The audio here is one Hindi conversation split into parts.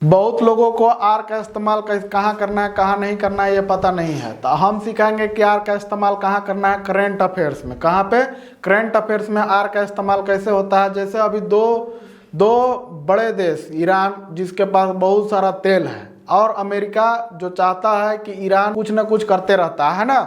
बहुत लोगों को आर का इस्तेमाल कहाँ करना है कहाँ नहीं करना है ये पता नहीं है, तो हम सिखाएंगे कि आर का इस्तेमाल कहाँ करना है करेंट अफेयर्स में। कहाँ पे? करेंट अफेयर्स में आर का इस्तेमाल कैसे होता है। जैसे अभी दो बड़े देश, ईरान जिसके पास बहुत सारा तेल है और अमेरिका जो चाहता है कि ईरान कुछ ना कुछ करते रहता है ना,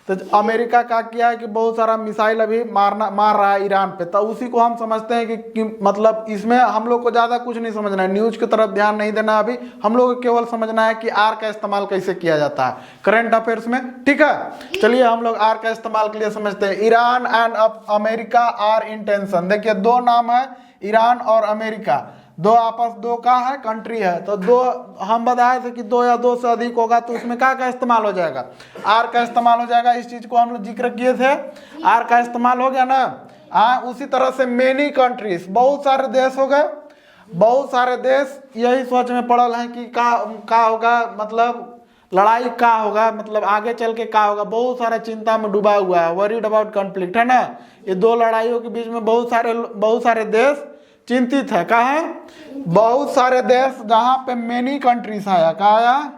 तो अमेरिका का किया है कि बहुत सारा मिसाइल अभी मार रहा है ईरान पे। तो उसी को हम समझते हैं कि मतलब इसमें हम लोग को ज़्यादा कुछ नहीं समझना है, न्यूज़ की तरफ ध्यान नहीं देना। अभी हम लोग को केवल समझना है कि आर का इस्तेमाल कैसे किया जाता है करंट अफेयर्स में। ठीक है, चलिए हम लोग आर का इस्तेमाल के लिए समझते हैं। Iran and America are in tension. देखिए दो नाम है, ईरान और अमेरिका, दो का है कंट्री है, तो दो हम बताए थे कि दो या दो से अधिक होगा तो उसमें का इस्तेमाल हो जाएगा, आर का इस्तेमाल हो जाएगा। इस चीज को हम लोग जिक्र किए थे, आर का इस्तेमाल हो गया ना। हाँ, उसी तरह से मेनी कंट्रीज, बहुत सारे देश हो गए, बहुत सारे देश यही सोच में पड़ल हैं कि का होगा, मतलब लड़ाई का होगा, मतलब आगे चल के का होगा। बहुत सारा चिंता में डूबा हुआ है, वरीड अबाउट कॉन्फ्लिक्ट, है ना। ये दो लड़ाइयों के बीच में बहुत सारे देश चिंतित है। कहा है? बहुत सारे देश, जहां पे मेनी कंट्रीज आया, कहा आया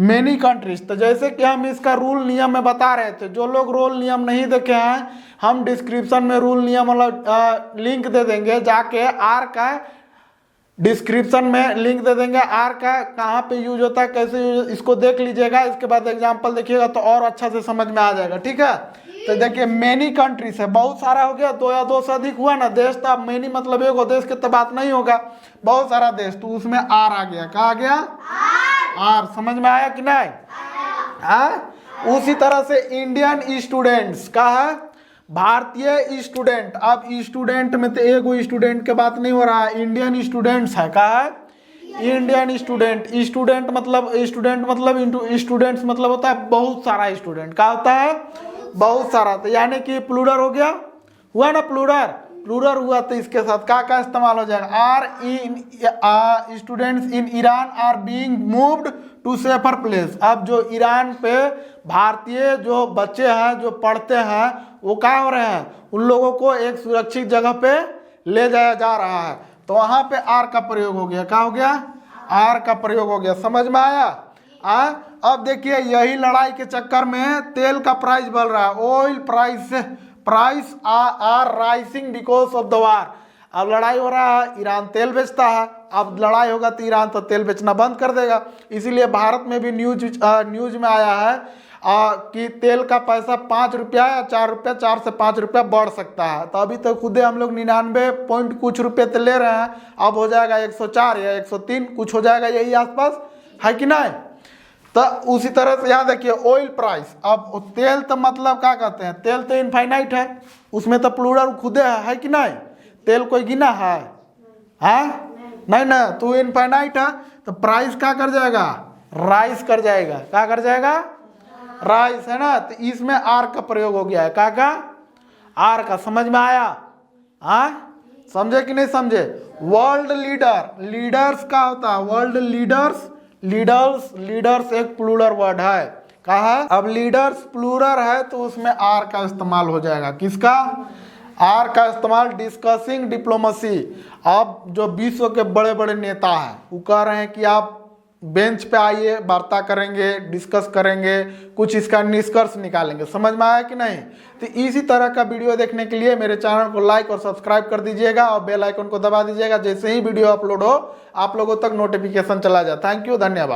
मेनी कंट्रीज। तो जैसे कि हम इसका रूल नियम में बता रहे थे, जो लोग रूल नियम नहीं देखे हैं, हम डिस्क्रिप्शन में रूल नियम वाला लिंक दे देंगे, जाके आर का डिस्क्रिप्शन में लिंक दे देंगे, आर का कहाँ पे यूज होता है, कैसे यूज, इसको देख लीजिएगा। इसके बाद एग्जाम्पल देखिएगा तो और अच्छा से समझ में आ जाएगा। ठीक है, तो देखिए मेनी कंट्रीज है, बहुत सारा हो गया, दो या दो से अधिक हुआ ना देश, तो अब मेनी मतलब एक देश की तो बात नहीं होगा, बहुत सारा देश, तो उसमें आर आ गया। कहा आ गया? आर। समझ में आया कि नहीं? हाँ, उसी तरह से इंडियन स्टूडेंट्स का है, भारतीय स्टूडेंट। अब स्टूडेंट में तो एक स्टूडेंट के बात नहीं हो रहा है, इंडियन स्टूडेंट्स है। कहा है? Indian student. स्टूडेंट मतलब स्टूडेंट्स मतलब होता है बहुत सारा स्टूडेंट। क्या होता है? बहुत सारा। तो यानी कि प्लूरल हो गया, हुआ ना, प्लूरल हुआ, तो इसके साथ का इस्तेमाल हो जाएगा, are in students in Iran are being moved to safer place. अब जो ईरान पे भारतीय जो बच्चे हैं जो पढ़ते हैं वो क्या हो रहे हैं, उन लोगों को एक सुरक्षित जगह पे ले जाया जा रहा है, तो वहां पे आर का प्रयोग हो गया। क्या हो गया? आर का प्रयोग हो गया। समझ में आया? अब देखिए यही लड़ाई के चक्कर में तेल का प्राइस बढ़ रहा है, oil price are rising because of the war. अब लड़ाई हो रहा है, ईरान तेल बेचता है, अब लड़ाई होगा तो ईरान तो तेल बेचना बंद कर देगा। इसीलिए भारत में भी न्यूज में आया है कि तेल का पैसा 5 रुपया या 4 रुपया, 4 से 5 रुपया बढ़ सकता है। तो अभी तो खुद हम लोग 99 पॉइंट कुछ रुपये तो ले रहे हैं, अब हो जाएगा 104 या 103 कुछ हो जाएगा, यही आसपास है कि नहीं। तो उसी तरह से यहाँ देखिए ऑयल प्राइस। अब तेल तो मतलब क्या कहते हैं, तेल तो इनफाइनाइट है, उसमें तो प्लूरल खुदे है कि नहीं, तेल कोई गिना है? नहीं ना, तो इनफाइनाइट है, तो प्राइस क्या कर जाएगा, राइस कर जाएगा। क्या कर जाएगा? राइस, है ना। तो इसमें आर का प्रयोग हो गया है, का आर का। समझ में आया? समझे कि नहीं समझे? वर्ल्ड लीडर्स का होता है, वर्ल्ड लीडर्स एक प्लूरल वर्ड है। कहा है? अब लीडर्स प्लूरल है तो उसमें आर का इस्तेमाल हो जाएगा। किसका? आर का इस्तेमाल डिस्कसिंग डिप्लोमेसी। अब जो विश्व के बड़े बड़े नेता हैं वो कह रहे हैं कि आप बेंच पे आइए, वार्ता करेंगे, डिस्कस करेंगे, कुछ इसका निष्कर्ष निकालेंगे। समझ में आया कि नहीं? तो इसी तरह का वीडियो देखने के लिए मेरे चैनल को लाइक और सब्सक्राइब कर दीजिएगा और बेल आइकन को दबा दीजिएगा, जैसे ही वीडियो अपलोड हो आप लोगों तक नोटिफिकेशन चला जाए। थैंक यू, धन्यवाद।